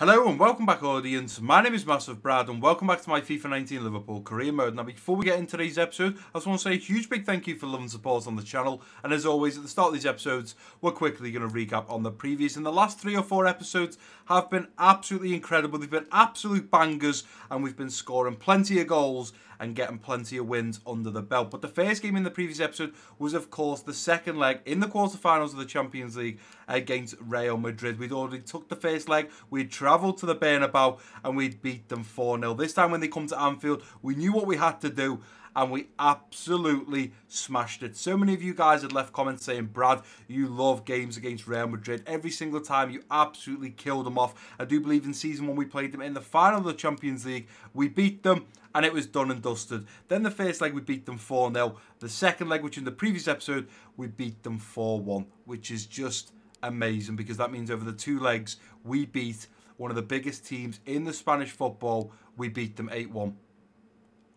Hello and welcome back, audience. My name is MassiveBrad and welcome back to my FIFA 19 Liverpool career mode. Now, before we get into today's episode, I just want to say a huge big thank you for love and support on the channel. And as always, at the start of these episodes, we're quickly going to recap on the previous. And the last 3 or 4 episodes have been absolutely incredible. They've been absolute bangers and we've been scoring plenty of goals and getting plenty of wins under the belt. But the first game in the previous episode was, of course, the second leg in the quarterfinals of the Champions League against Real Madrid. We'd already took the first leg, we'd travelled to the Bernabeu and we'd beat them 4-0. This time when they come to Anfield, we knew what we had to do and we absolutely smashed it. So many of you guys had left comments saying, Brad, you love games against Real Madrid. Every single time you absolutely killed them off. I do believe in season 1 we played them in the final of the Champions League. We beat them and it was done and dusted. Then the first leg we beat them 4-0. The second leg, which in the previous episode, we beat them 4-1, which is just amazing because that means over the 2 legs we beat one of the biggest teams in the Spanish football. We beat them 8-1.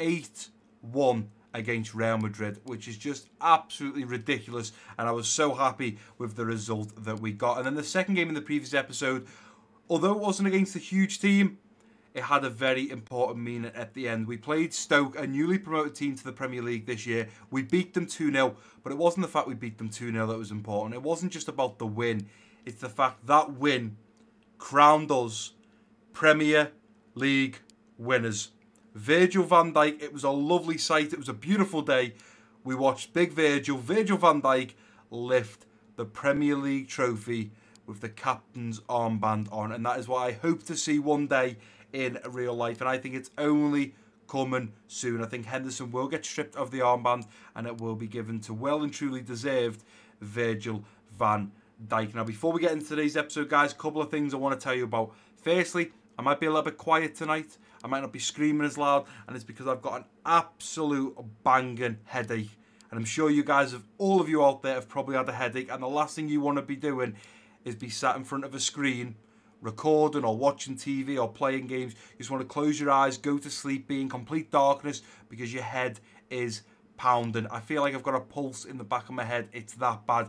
8-1 against Real Madrid, which is just absolutely ridiculous, and I was so happy with the result that we got. And then the second game in the previous episode, although it wasn't against a huge team, it had a very important meaning at the end. We played Stoke, a newly promoted team to the Premier League this year. We beat them 2-0, but it wasn't the fact we beat them 2-0 that was important. It wasn't just about the win. It's the fact that win crowned us Premier League winners. Virgil van Dijk, it was a lovely sight. It was a beautiful day. We watched big Virgil van Dijk, lift the Premier League trophy with the captain's armband on. And that is what I hope to see one day in real life. And I think it's only coming soon. I think Henderson will get stripped of the armband and it will be given to well and truly deserved Virgil van Dijk. Now, before we get into today's episode, guys, a couple of things I want to tell you about. Firstly, I might be a little bit quiet tonight. I might not be screaming as loud, and it's because I've got an absolute banging headache. And I'm sure you guys, all of you out there, have probably had a headache, and the last thing you want to be doing is be sat in front of a screen recording or watching TV or playing games. You just want to close your eyes, go to sleep, be in complete darkness because your head is pounding. I feel like I've got a pulse in the back of my head. It's that bad.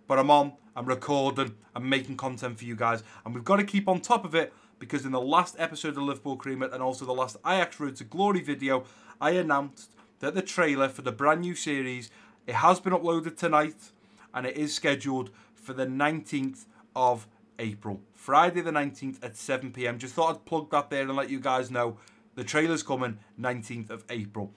But I'm on, I'm recording, I'm making content for you guys, and we've got to keep on top of it because in the last episode of Liverpool Career Mode and also the last Ajax Road to Glory video, I announced that the trailer for the brand new series, it has been uploaded tonight and it is scheduled for the 19th of April. Friday the 19th at 7 PM. Just thought I'd plug that there and let you guys know the trailer's coming 19th of April.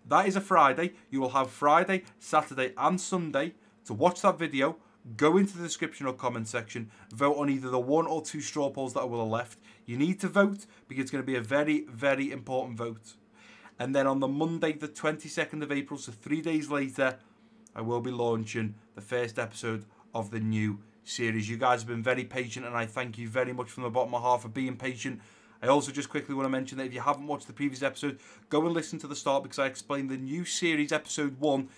That is a Friday. You will have Friday, Saturday and Sunday to watch that video. Go into the description or comment section, vote on either the 1 or 2 straw polls that I will have left. You need to vote because it's going to be a very, very important vote. And then on the Monday, the 22nd of April, so 3 days later, I will be launching the first episode of the new series. You guys have been very patient and I thank you very much from the bottom of my heart for being patient. I also just quickly want to mention that if you haven't watched the previous episode, go and listen to the start because I explained the new series, episode 1.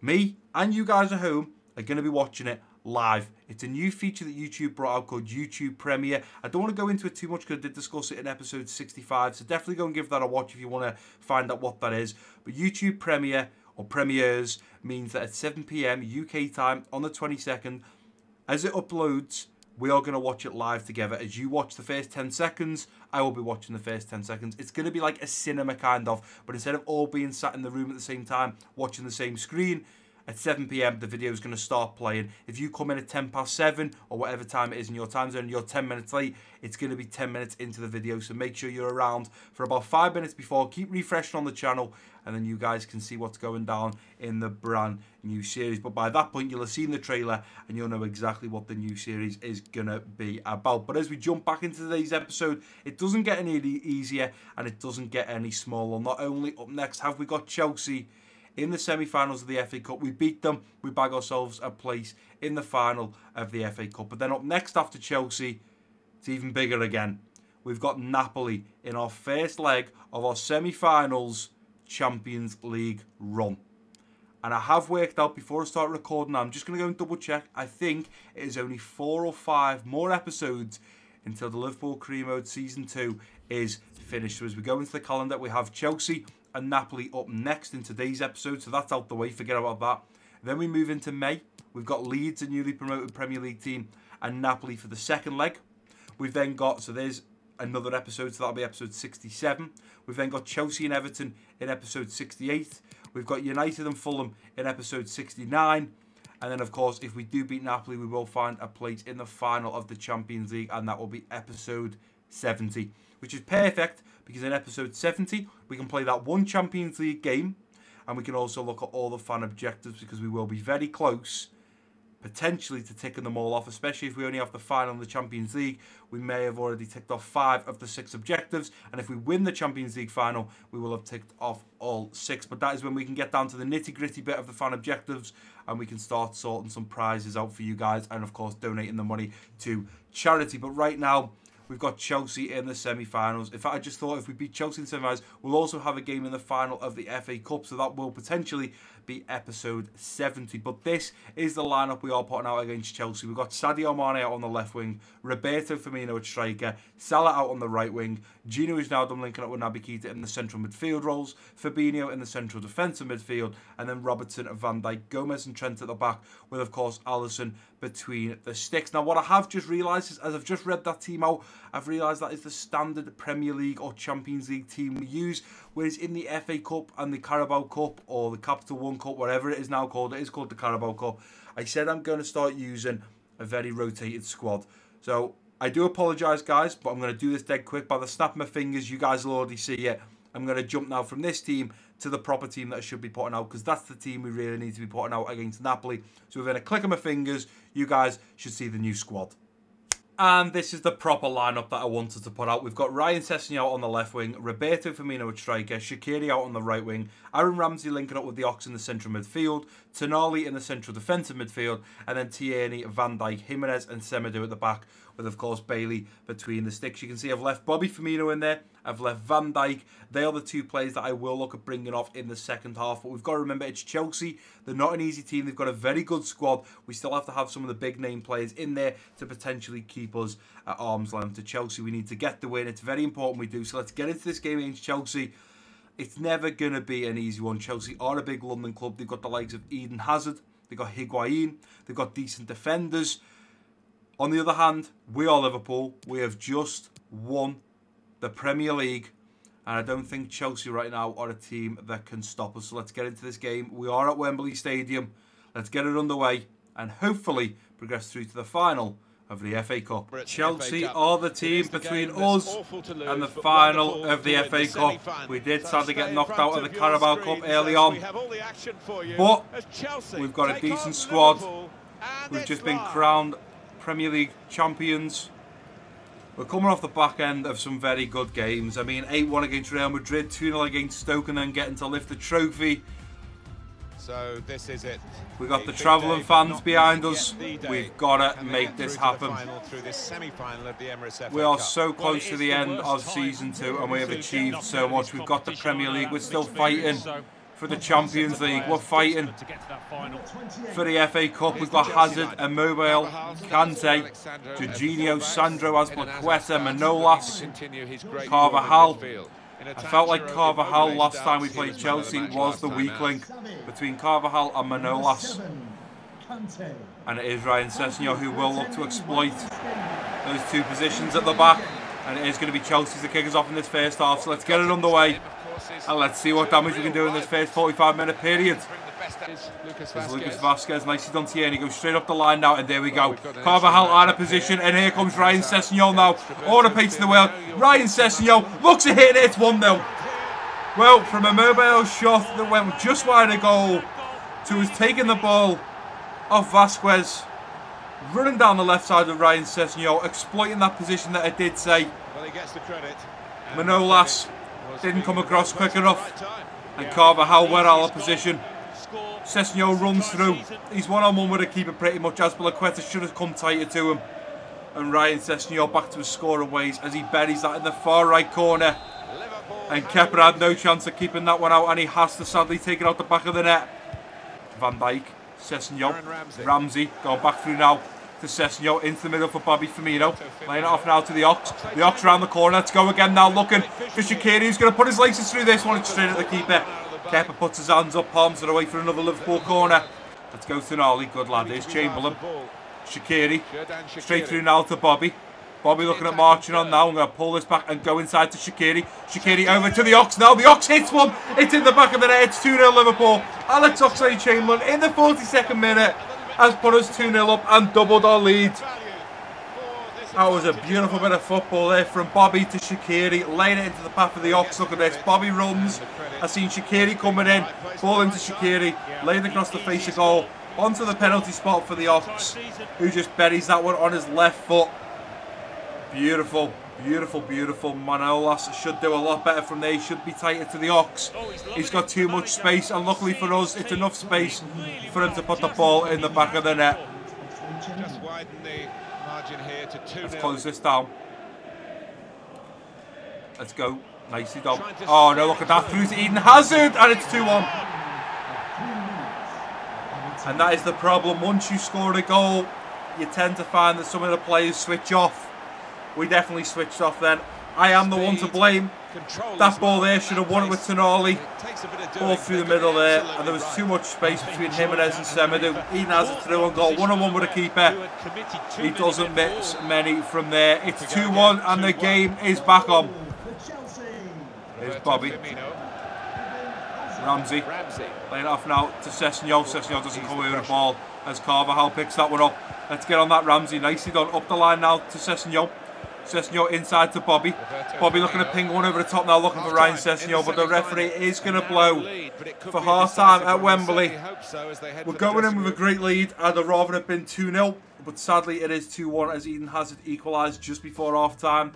Me and you guys at home are going to be watching it live. It's a new feature that YouTube brought out called YouTube Premiere. I don't want to go into it too much because I did discuss it in episode 65, so definitely go and give that a watch if you want to find out what that is. But YouTube Premiere or Premieres means that at 7 PM UK time on the 22nd, as it uploads, we are going to watch it live together. As you watch the first 10 seconds, I will be watching the first 10 seconds. It's going to be like a cinema kind of, but instead of all being sat in the room at the same time, watching the same screen, at 7 PM, the video is going to start playing. If you come in at 7:10 or whatever time it is in your time zone and you're 10 minutes late, it's going to be 10 minutes into the video. So make sure you're around for about 5 minutes before. Keep refreshing on the channel and then you guys can see what's going down in the brand new series. But by that point, you'll have seen the trailer and you'll know exactly what the new series is going to be about. But as we jump back into today's episode, it doesn't get any easier and it doesn't get any smaller. Not only up next have we got Chelsea in the semi-finals of the FA Cup. We beat them. We bag ourselves a place in the final of the FA Cup. But then up next after Chelsea, it's even bigger again. We've got Napoli in our first leg of our semi-finals Champions League run. And I have worked out before I start recording, I'm just going to go and double check. I think it is only 4 or 5 more episodes until the Liverpool Career Mode Season 2 is finished. So as we go into the calendar, we have Chelsea and Napoli up next in today's episode, so that's out the way, forget about that. Then we move into May. We've got Leeds, a newly promoted Premier League team, and Napoli for the second leg. We've then got, so there's another episode, so that'll be episode 67. We've then got Chelsea and Everton in episode 68. We've got United and Fulham in episode 69. And then, of course, if we do beat Napoli, we will find a place in the final of the Champions League, and that will be episode 70, which is perfect because in episode 70, we can play that one Champions League game, and we can also look at all the fan objectives because we will be very close, potentially, to ticking them all off, especially if we only have the final in the Champions League. We may have already ticked off 5 of the 6 objectives, and if we win the Champions League final, we will have ticked off all 6. But that is when we can get down to the nitty-gritty bit of the fan objectives, and we can start sorting some prizes out for you guys, and of course donating the money to charity. But right now, we've got Chelsea in the semi-finals. In fact, I just thought if we beat Chelsea in the semi-finals, we'll also have a game in the final of the FA Cup. So that will potentially be episode 70. But this is the lineup we are putting out against Chelsea. We've got Sadio Mane out on the left wing, Roberto Firmino at striker, Salah out on the right wing, Gino Wijnaldum linking up with Naby Keita in the central midfield roles, Fabinho in the central defensive midfield, and then Robertson, Van Dijk, Gomez and Trent at the back, with of course Alisson between the sticks. Now what I have just realised is, as I've just read that team out, I've realised that is the standard Premier League or Champions League team we use, whereas in the FA Cup and the Carabao Cup or the Capital One Cup, whatever it is now called, it is called the Carabao Cup, I said I'm going to start using a very rotated squad. So I do apologise guys, but I'm going to do this dead quick. By the snap of my fingers, you guys will already see it. I'm going to jump now from this team to the proper team that I should be putting out, because that's the team we really need to be putting out against Napoli. So within a click of my fingers, you guys should see the new squad. And this is the proper lineup that I wanted to put out. We've got Ryan Sessegnon on the left wing, Roberto Firmino at striker, Shaqiri out on the right wing, Aaron Ramsey linking up with the Ox in the central midfield, Tonali in the central defensive midfield, and then Tierney, Van Dijk, Jimenez and Semedo at the back, with of course Bailey between the sticks. You can see I've left Bobby Firmino in there, I've left Van Dijk. They are the 2 players that I will look at bringing off in the second half. But we've got to remember, it's Chelsea. They're not an easy team. They've got a very good squad. We still have to have some of the big name players in there to potentially keep us at arm's length to Chelsea. We need to get the win. It's very important we do. So let's get into this game against Chelsea. It's never going to be an easy one. Chelsea are a big London club. They've got the likes of Eden Hazard. They've got Higuain. They've got decent defenders. On the other hand, we are Liverpool. We have just won the Premier League, and I don't think Chelsea right now are a team that can stop us. So let's get into this game. We are at Wembley Stadium. Let's get it underway and hopefully progress through to the final of the FA Cup. Chelsea are the team between us and the final of the FA Cup. We did sadly get knocked out of the Carabao Cup early on, but we've got a decent squad. We've just been crowned Premier League champions. We're coming off the back end of some very good games. I mean, 8-1 against Real Madrid, 2-0 against Stoke, and then getting to lift the trophy. So this is it. We've got the travelling fans behind us. We've got to make this happen. We are so close to the end of Season 2, and we have achieved so much. We've got the Premier League. We're still fighting for the Champions League. We're fighting for the FA Cup. We've got Hazard, Immobile, Kante, Jorginho, Sandro, Azpilicueta, Manolas, Carvajal. I felt like Carvajal last time we played Chelsea was the weak link between Carvajal and Manolas. And it is Ryan Sessegnon who will look to exploit those 2 positions at the back. And it is going to be Chelsea to kick us off in this first half. So let's get it underway. And let's see what damage we can do in this first 45-minute period. There's Lucas Vazquez, nicely done. Tierney goes straight up the line now, and there we go. Carvajal out of position, and here comes Ryan Sessegnon now. All the pace in the world. Ryan Sessegnon looks at hitting it, it's 1-0. Well, from a mobile shot that went just wide of goal to us taking the ball off Vazquez, running down the left side of Ryan Sessegnon, exploiting that position that I did say. Well, he gets the credit. Manolas didn't come across quick enough, and Carvajal went out of position. Sessegnon runs through. He's one-on-one with a keeper pretty much. Azpilicueta should have come tighter to him. And Ryan Sessegnon back to his scoring ways as he buries that in the far right corner. And Kepa had no chance of keeping that one out, and he has to sadly take it out the back of the net. Van Dijk, Sessegnon, Ramsey going back through now to Sessegnon into the middle for Bobby Firmino. Laying it off now to the Ox. The Ox round the corner. Let's go again now, looking for Shaqiri, who's going to put his laces through this one. It's straight at the keeper. Kepa puts his hands up, palms it away for another Liverpool corner. Let's go to Tonali, good lad. Here's Chamberlain. Shaqiri, straight through now to Bobby. Bobby looking at marching on now. I'm going to pull this back and go inside to Shaqiri. Shaqiri over to the Ox now. The Ox hits one. It's in the back of the net. It's 2-0 Liverpool. Alex Oxlade-Chamberlain in the 42nd minute has put us 2-0 up and doubled our lead. That was a beautiful bit of football there from Bobby to Shaqiri, laying it into the path of the Ox. Look at this. Bobby runs. I've seen Shaqiri coming in. Ball into Shaqiri. Laid across the face of goal. Onto the penalty spot for the Ox, who just buries that one on his left foot. Beautiful, beautiful, beautiful. Manolas should do a lot better from there. He should be tighter to the Ox. He's got too much space, and luckily for us, it's enough space for him to put the ball in the back of the net. Just widen the margin here to 2-0. Let's close this down. Let's go. Nicely done. Oh no, look at that. Through to Eden Hazard, and it's 2-1. And that is the problem. Once you score a goal, you tend to find that some of the players switch off. We definitely switched off then. I am the one to blame. That ball there should have won it with Tonali. Ball through the middle there, and there was too much space between Jimenez and Semedo. Eden Hazard through and goal. 1-on-1 with a keeper. He doesn't miss many from there. It's 2-1 and the game is back on. Here's Bobby. Ramsey laying it off now to Sessegnon. Sessegnon doesn't come away with the ball as Carvajal picks that one up. Let's get on that Ramsey. Nicely done. Up the line now to Sessegnon. Sessegnon inside to Bobby. Bobby looking to ping one over the top now, looking for Ryan Sessegnon, but the referee is going to blow for half time at Wembley. We're going in with a great lead. I'd have rather have been 2-0, but sadly it is 2-1 as Eden Hazard equalised just before half time.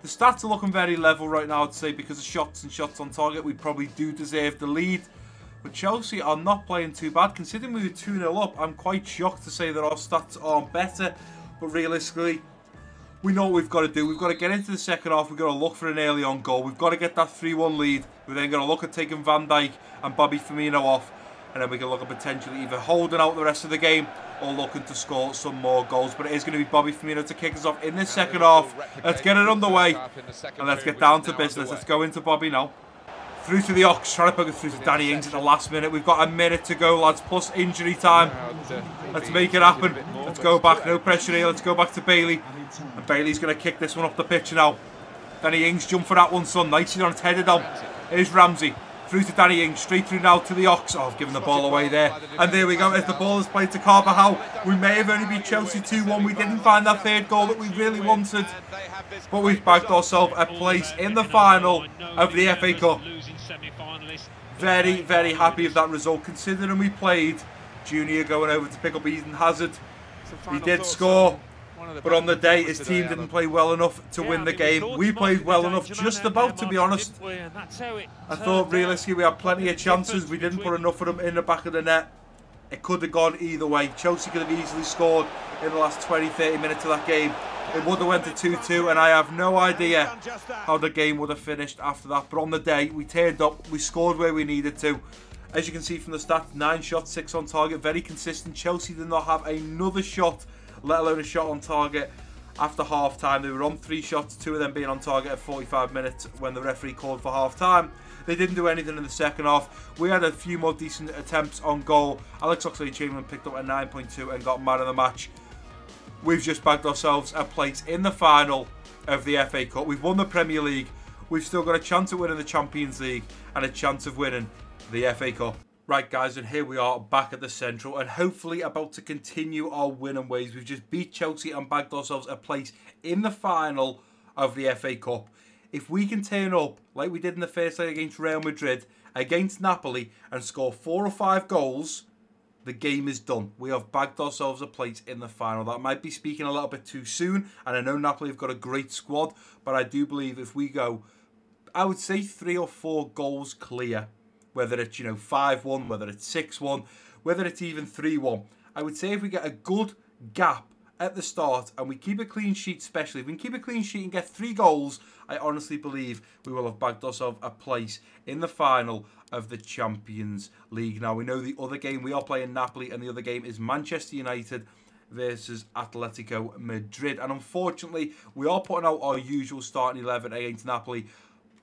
The stats are looking very level right now, I'd say, because of shots and shots on target. We probably do deserve the lead. But Chelsea are not playing too bad. Considering we were 2-0 up, I'm quite shocked to say that our stats aren't better. But realistically, we know what we've got to do. We've got to get into the second half. We've got to look for an early on goal. We've got to get that 3-1 lead. We're then going to look at taking Van Dijk and Bobby Firmino off. And then we can look at potentially either holding out the rest of the game or looking to score some more goals. But it is going to be Bobby Firmino to kick us off in this second half. Let's get it underway and let's get down to business. Let's go into Bobby now. Through to the Ox, trying to poke it through to Danny Ings at the last minute. We've got a minute to go, lads, plus injury time. Let's make it happen. Let's go back, no pressure here. Let's go back to Bailey. And Bailey's going to kick this one off the pitch now. Danny Ings, jump for that one, son. Nicely on, it's headed on. Here's Ramsey. Through to Danny Ings, straight through now to the Ox. Oh, I've given the ball away there. And there we go, as the ball is played to Carvajal. We may have only beat Chelsea 2-1. We didn't find that third goal that we really wanted. But we've bagged ourselves a place in the final of the FA Cup. Very, very happy with that result, considering we played Junior going over to pick up Eden Hazard. He did score, but on the day his team didn't play well enough to win the game. We played well enough, just about, to be honest. I thought realistically we had plenty of chances. We didn't put enough of them in the back of the net. It could have gone either way. Chelsea could have easily scored in the last 20-30 minutes of that game. It would have went to 2-2, and I have no idea how the game would have finished after that. But on the day, we turned up, we scored where we needed to. As you can see from the stats, 9 shots, 6 on target, very consistent. Chelsea did not have another shot, let alone a shot on target after half time. They were on 3 shots, 2 of them being on target at 45 minutes when the referee called for half time. They didn't do anything in the second half. We had a few more decent attempts on goal. Alex Oxlade-Chamberlain picked up a 9.2 and got man of the match. We've just bagged ourselves a place in the final of the FA Cup. We've won the Premier League. We've still got a chance of winning the Champions League and a chance of winning the FA Cup. Right, guys, and here we are back at the Central and hopefully about to continue our winning ways. We've just beat Chelsea and bagged ourselves a place in the final of the FA Cup. If we can turn up like we did in the first leg against Real Madrid, against Napoli, and score 4 or 5 goals, the game is done. We have bagged ourselves a place in the final. That might be speaking a little bit too soon, and I know Napoli have got a great squad, but I do believe if we go, I would say 3 or 4 goals clear, whether it's 5-1, whether it's 6-1, whether it's even 3-1, I would say if we get a good gap at the start and we keep a clean sheet, especially if we can keep a clean sheet and get 3 goals, I honestly believe we will have bagged ourselves a place in the final of the Champions League. Now, we know the other game, we are playing Napoli, and the other game is Manchester United versus Atletico Madrid. And unfortunately, we are putting out our usual starting 11 against Napoli.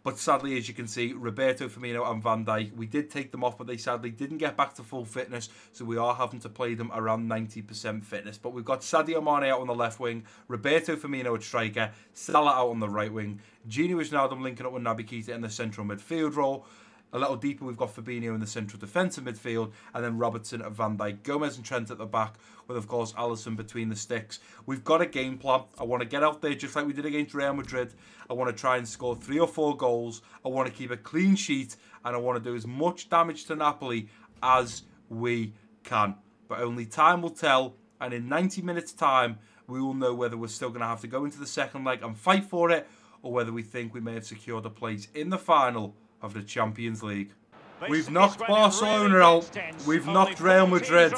But sadly, as you can see, Roberto Firmino and Van Dijk, we did take them off, but they sadly didn't get back to full fitness, so we are having to play them around 90% fitness. But we've got Sadio Mane out on the left wing, Roberto Firmino at striker, Salah out on the right wing, Gini Wijnaldum linking up with Naby Keita in the central midfield role. A little deeper, we've got Fabinho in the central defensive midfield, and then Robertson at Van Dijk, Gomez and Trent at the back, with, of course, Alisson between the sticks. We've got a game plan. I want to get out there just like we did against Real Madrid. I want to try and score 3 or 4 goals. I want to keep a clean sheet, and I want to do as much damage to Napoli as we can. But only time will tell, and in 90 minutes' time, we will know whether we're still going to have to go into the second leg and fight for it, or whether we think we may have secured a place in the final of the Champions League. We've knocked Barcelona out. We've knocked Real Madrid.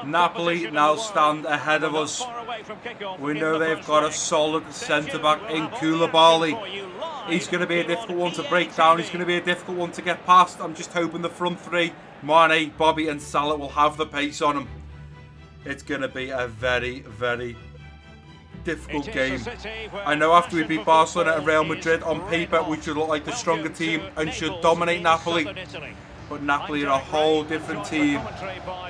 Napoli now stand ahead of us. We know they've got a solid centre-back in Koulibaly. He's going to be a difficult one to break down. He's going to be a difficult one to get past. I'm just hoping the front three, Mane, Bobby and Salah, will have the pace on him. It's going to be a very, very difficult game. I know after we beat Barcelona and Real Madrid, on paper we should look like the stronger team and should dominate Napoli, but Napoli are a whole different team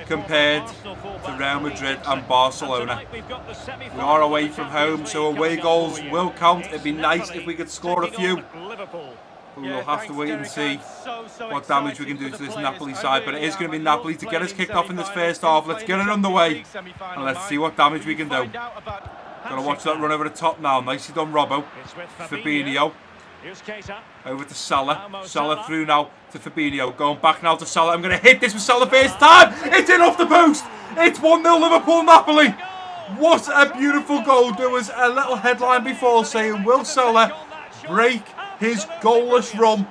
compared to Real Madrid and Barcelona. We are away from home, so away goals will count. It'd be nice if we could score a few, but we'll have to wait and see what damage we can do to this Napoli side. But it is going to be Napoli to get us kicked off in this first half. Let's get it underway and let's see what damage we can do. Gonna watch that run over the top now. Nicely done, Robbo. Fabinho. Over to Salah. Salah through now to Fabinho. Going back now to Salah. I'm gonna hit this with Salah first time. It's in off the post. It's 1-0 Liverpool Napoli. What a beautiful goal. There was a little headline before saying, will Salah break his goalless run?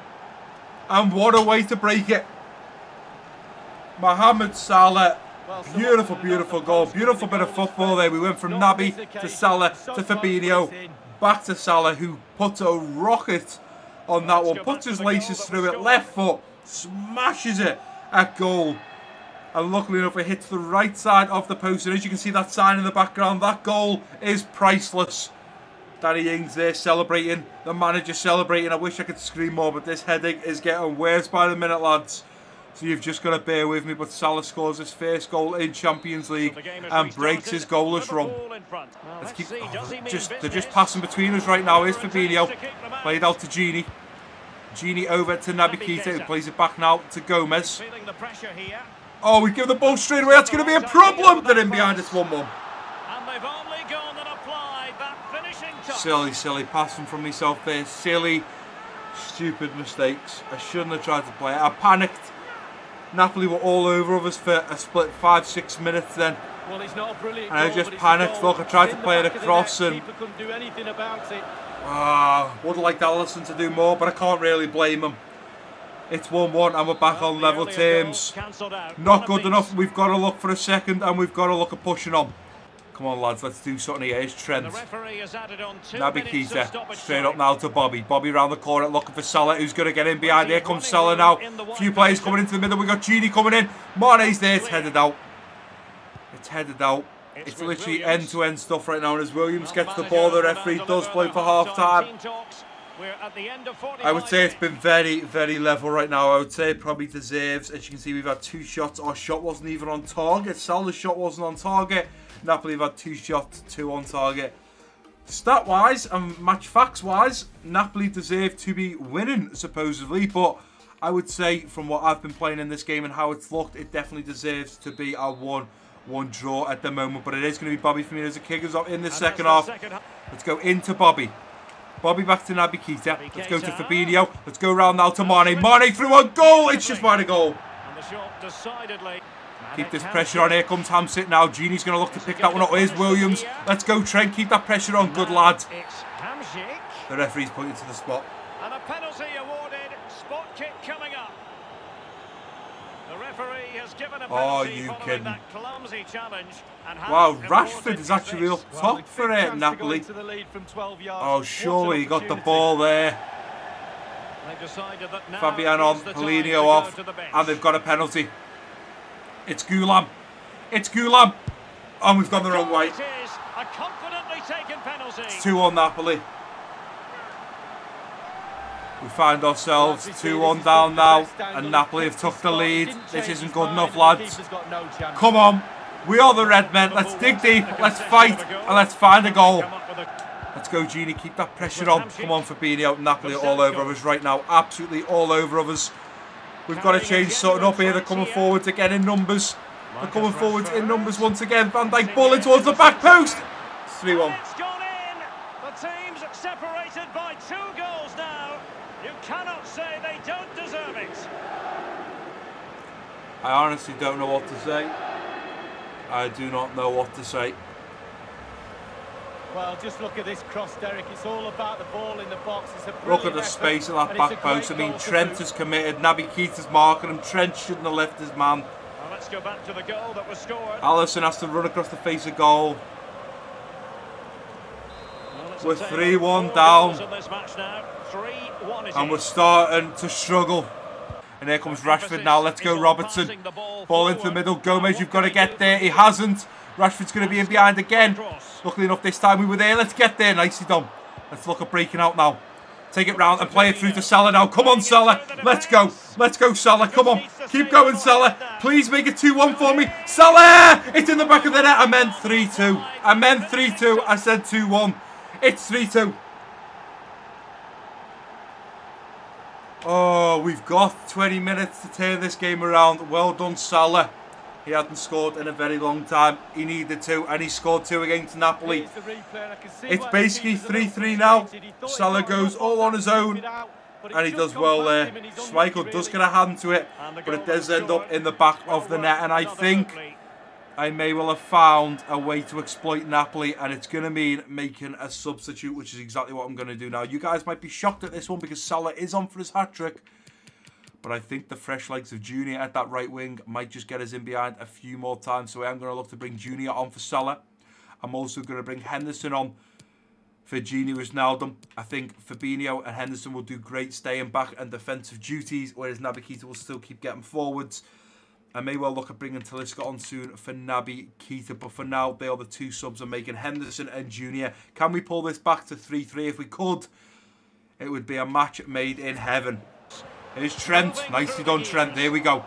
And what a way to break it. Mohamed Salah. Beautiful, beautiful goal. Beautiful bit of football there. We went from Naby to Salah to Fabinho. Back to Salah, who puts a rocket on that one. Puts his laces through it. Left foot. Smashes it at goal. And luckily enough, it hits the right side of the post. And as you can see that sign in the background, that goal is priceless. Danny Ings there celebrating. The manager celebrating. I wish I could scream more, but this headache is getting worse by the minute, lads. So you've just got to bear with me, but Salah scores his first goal in Champions League and breaks his goalless run. Let's keep, they're just passing between us right now. Here's Fabinho, played out to Gini. Gini over to Naby Keita, who plays it back now to Gomez. Oh, we give the ball straight away. That's going to be a problem. They're in behind us 1-1. Silly passing from myself there. Silly, stupid mistakes. I shouldn't have tried to play it. I panicked. Napoli were all over us for a split 5-6 minutes then. Well, it's not a brilliant and I just panicked. Look, I tried to play it across and couldn't do anything about it. Would have liked Alisson to do more, but I can't really blame him. It's 1-1 and we're back on level terms. Not good enough. We've got to look for a second and we've got to look at pushing on. Come on, lads, let's do something here. Here's Trent. Naby Keita, straight up now to Bobby. Bobby round the corner looking for Salah, who's going to get in behind. Here comes Salah now. A few players coming into the middle. We've got Gini coming in. Mane's there. It's headed out. It's headed out. It's literally end-to-end stuff right now. And as Williams gets the ball, the referee does play for half-time. I would say it's been very, very level right now. I would say it probably deserves. As you can see, we've had 2 shots. Our shot wasn't even on target. Salah's shot wasn't on target. Napoli have had 2 shots, 2 on target. Stat-wise and match facts-wise, Napoli deserve to be winning, supposedly. But I would say, from what I've been playing in this game and how it's looked, it definitely deserves to be a 1-1 draw at the moment. But it is going to be Bobby Firmino as a kick us off in the second half. Let's go into Bobby. Bobby back to Naby Keita. Let's go to Fabinho. Let's go round now to Mane. Mane through on goal. It's just by the goal. Keep this pressure on. Here comes Hamsit now. Gini's going to look to pick that one up. Here's Williams. Let's go, Trent. Keep that pressure on. Good lad. The referee's pointing to the spot. And a penalty awarded. Spot kick coming up. The referee has given a penalty following that clumsy challenge. Wow, Rashford is actually up top for Napoli. Oh, surely he got the ball there. Fabian on, Paulinho off, and they've got a penalty. It's Gulam. It's Gulam. And we've gone the wrong way. It's 2-1 Napoli. We find ourselves 2-1 down now, and Napoli have took the lead. This isn't good enough, lads. Come on. We are the red men. Let's dig deep. Let's fight. And let's find a goal. Let's go, Genie. Keep that pressure on. Come on, Fabinho. Napoli are all over us right now. Absolutely all over us. We've got to change something up here. They're coming forwards again in numbers. They're coming forwards in numbers once again. Van Dijk balling towards the back post. 3-1. It's gone in. The team's separated by 2 goals now. You cannot say they don't deserve it. I honestly don't know what to say. I do not know what to say. Well, just look at this cross, Derek. It's all about the ball in the box. It's a look at the space of that back post. I mean, Trent is committed. Naby Keita's marking him. Trent shouldn't have left his man. Well, let's go back to the goal that was scored. Alisson has to run across the face of goal. Well, we're 3-1 down. And we're starting to struggle. And here comes Rashford now. Let's go, Robertson. Ball into the middle. Gomez, you've got to get there. He hasn't. Rashford's going to be in behind again. Luckily enough, this time we were there. Let's get there. Nicely done. Let's look at breaking out now. Take it round and play it through to Salah now. Come on, Salah. Let's go. Let's go, Salah. Come on. Keep going, Salah. Please make it 2-1 for me. Salah! It's in the back of the net. I meant 3-2. I meant 3-2. I said 2-1. It's 3-2. Oh, we've got 20 minutes to turn this game around. Well done, Salah. He hadn't scored in a very long time. He needed to, and he scored 2 against Napoli. It's basically 3-3 now. Salah goes all on his own, and he does well there. Schmeichel does get a hand to it, but it does end up in the back of the net, and I think I may well have found a way to exploit Napoli, and it's going to mean making a substitute, which is exactly what I'm going to do now. You guys might be shocked at this one because Salah is on for his hat-trick. But I think the fresh legs of Junior at that right wing might just get us in behind a few more times. So I am going to look to bring Junior on for Salah. I'm also going to bring Henderson on for Gini Wijnaldum. I think Fabinho and Henderson will do great staying back and defensive duties, whereas Naby Keita will still keep getting forwards. I may well look at bringing Talisca on soon for Naby Keita, but for now, they are the 2 subs I'm making, Henderson and Junior. Can we pull this back to 3-3? If we could, it would be a match made in heaven. Here's Trent. Nicely done, Trent. There we go.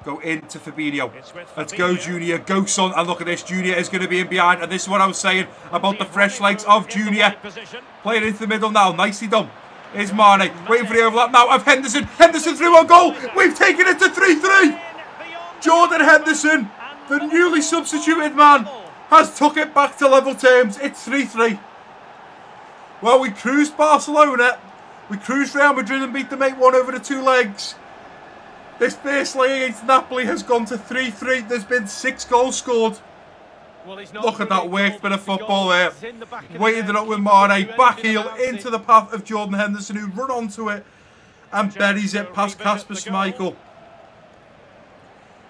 Go into Fabinho. Let's go, Junior. Go, son. And look at this. Junior is going to be in behind. And this is what I was saying about the fresh legs of Junior. Play it into the middle now. Nicely done. Here's Mane. Waiting for the overlap now of Henderson. Henderson through on goal. We've taken it to 3-3. Jordan Henderson, the newly substituted man, has took it back to level terms. It's 3-3. Well, we cruised Barcelona. We cruised Real Madrid and beat them 8-1 over the 2 legs. This first leg against Napoli has gone to 3-3. There's been 6 goals scored. Well, look at that work bit of football there. Waiting it up with Mane. Back heel into the path of Jordan Henderson, who run onto it and buries it past Kasper Schmeichel.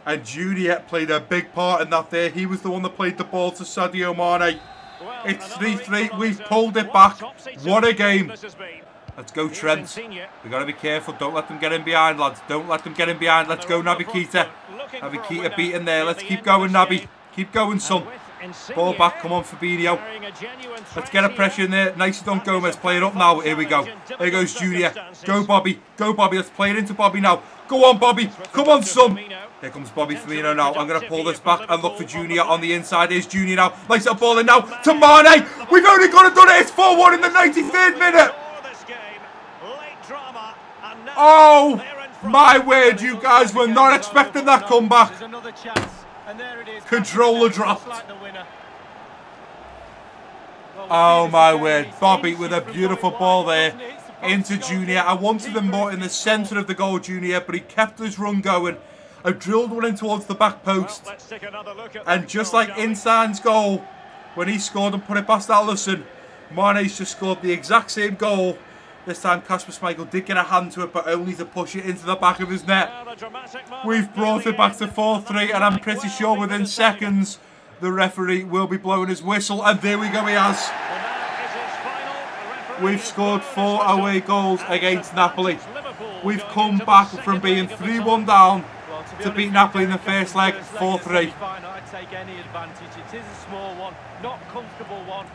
And Junior played a big part in that there. He was the one that played the ball to Sadio Mane. It's 3-3. We've pulled it back. What a game. Let's go, Trent. We've got to be careful. Don't let them get in behind, lads. Don't let them get in behind. Let's go, Naby Keita. Naby Keita beaten there. Let's keep going, Naby. Keep going, son. Ball back. Come on, Fabinho. Let's get a pressure in there. Nicely done, Gomez. Play it up now. Here we go. There goes Junior. Go, Bobby. Go, Bobby. Let's play it into Bobby now. Go on, Bobby. Come on, son. Here comes Bobby Firmino now. I'm going to pull this back and look for Junior on the inside. Here's Junior now. Likes that ball in now to Mane. We've only got to do it. It's 4-1 in the 93rd minute. Oh, my word, you guys were not expecting that comeback. Controller dropped. Oh, my word. Bobby with a beautiful ball there into Junior. I wanted him more in the centre of the goal, Junior, but he kept his run going. I drilled one in towards the back post. And just like Insan's goal, when he scored and put it past Alisson, Mane's just scored the exact same goal. This time Kasper Schmeichel did get a hand to it, but only to push it into the back of his net. We've brought it back to 4-3, and I'm pretty sure within seconds the referee will be blowing his whistle. And there we go, he has. We've scored 4 away goals against Napoli. We've come back from being 3-1 down to beat Napoli in the first leg 4-3. I'd take any advantage. It is a small one, not comfortable one,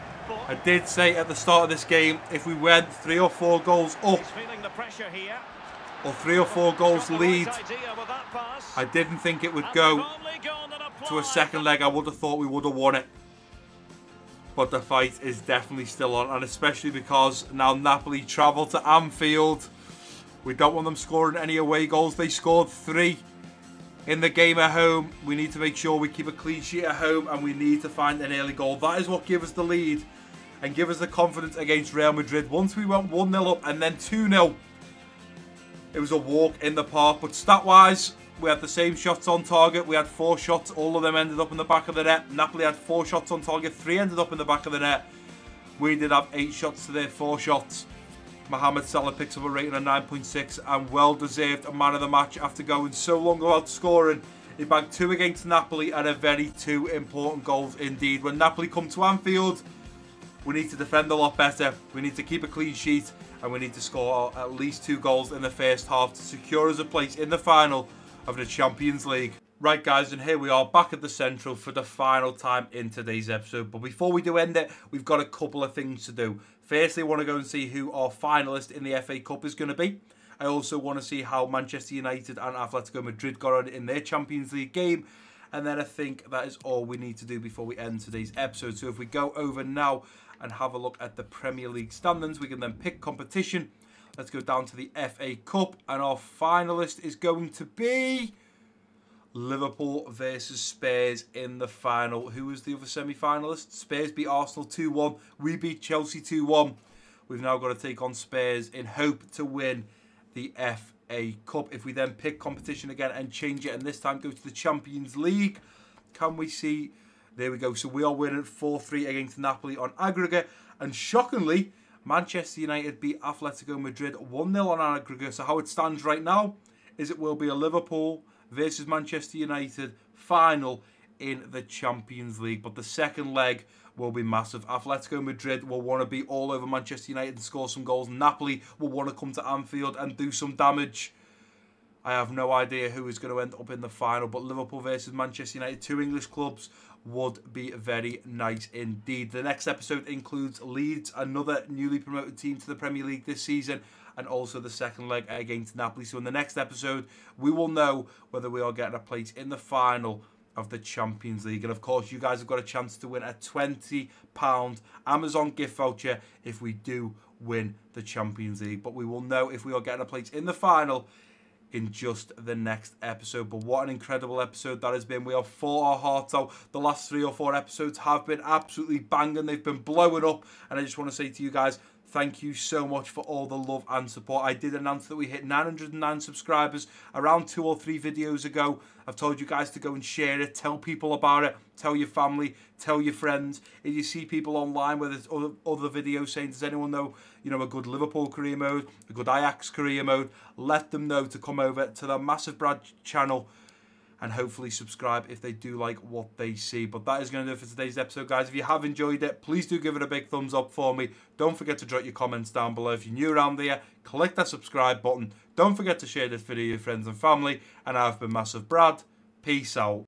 I did say at the start of this game, if we went 3 or 4 goals up, or 3 or 4 goals lead, I didn't think it would go to a second leg. I would have thought we would have won it. But the fight is definitely still on, and especially because now Napoli travel to Anfield. We don't want them scoring any away goals. They scored 3 in the game at home. We need to make sure we keep a clean sheet at home, and we need to find an early goal. That is what gives us the lead and give us the confidence against Real Madrid. Once we went 1-0 up and then 2-0, it was a walk in the park. But stat-wise, we had the same shots on target. We had 4 shots. All of them ended up in the back of the net. Napoli had 4 shots on target. 3 ended up in the back of the net. We did have 8 shots to their 4 shots. Mohamed Salah picks up a rating of 9.6 and well-deserved a man of the match after going so long without scoring. He bagged 2 against Napoli and a very 2 important goals indeed. When Napoli come to Anfield, we need to defend a lot better. We need to keep a clean sheet, and we need to score at least 2 goals in the first half to secure us a place in the final of the Champions League. Right guys, and here we are back at the Central for the final time in today's episode. But before we do end it, we've got a couple of things to do. Firstly, I want to go and see who our finalist in the FA Cup is going to be. I also want to see how Manchester United and Atletico Madrid got on in their Champions League game. And then I think that is all we need to do before we end today's episode. So if we go over now and have a look at the Premier League standings, we can then pick competition. Let's go down to the FA Cup, and our finalist is going to be Liverpool versus Spurs in the final. Who was the other semi-finalist? Spurs beat Arsenal 2-1. We beat Chelsea 2-1. We've now got to take on Spurs in hope to win the FA Cup. If we then pick competition again and change it, and this time go to the Champions League, can we see? There we go. So we are winning 4-3 against Napoli on aggregate. And shockingly, Manchester United beat Atletico Madrid 1-0 on aggregate. So how it stands right now is it will be a Liverpool versus Manchester United final in the Champions League. But the second leg will be massive. Atletico Madrid will want to be all over Manchester United and score some goals. Napoli will want to come to Anfield and do some damage. I have no idea who is going to end up in the final, but Liverpool versus Manchester United, 2 English clubs, would be very nice indeed. The next episode includes Leeds, another newly promoted team to the Premier League this season, and also the second leg against Napoli. So in the next episode, we will know whether we are getting a place in the final of the Champions League. And of course, you guys have got a chance to win a £20 Amazon gift voucher if we do win the Champions League. But we will know if we are getting a place in the final in just the next episode. But what an incredible episode that has been. We have fought our hearts out. The last 3 or 4 episodes have been absolutely banging. They've been blowing up. And I just want to say to you guys, thank you so much for all the love and support. I did announce that we hit 909 subscribers around 2 or 3 videos ago. I've told you guys to go and share it, tell people about it, tell your family, tell your friends. If you see people online where there's other videos saying, does anyone know, a good Liverpool career mode, a good Ajax career mode, let them know to come over to the MassiveBrad channel and hopefully subscribe if they do like what they see. But that is going to do it for today's episode, guys. If you have enjoyed it, please do give it a big thumbs up for me. Don't forget to drop your comments down below. If you're new around there, click that subscribe button. Don't forget to share this video with your friends and family. And I've been MassiveBrad. Peace out.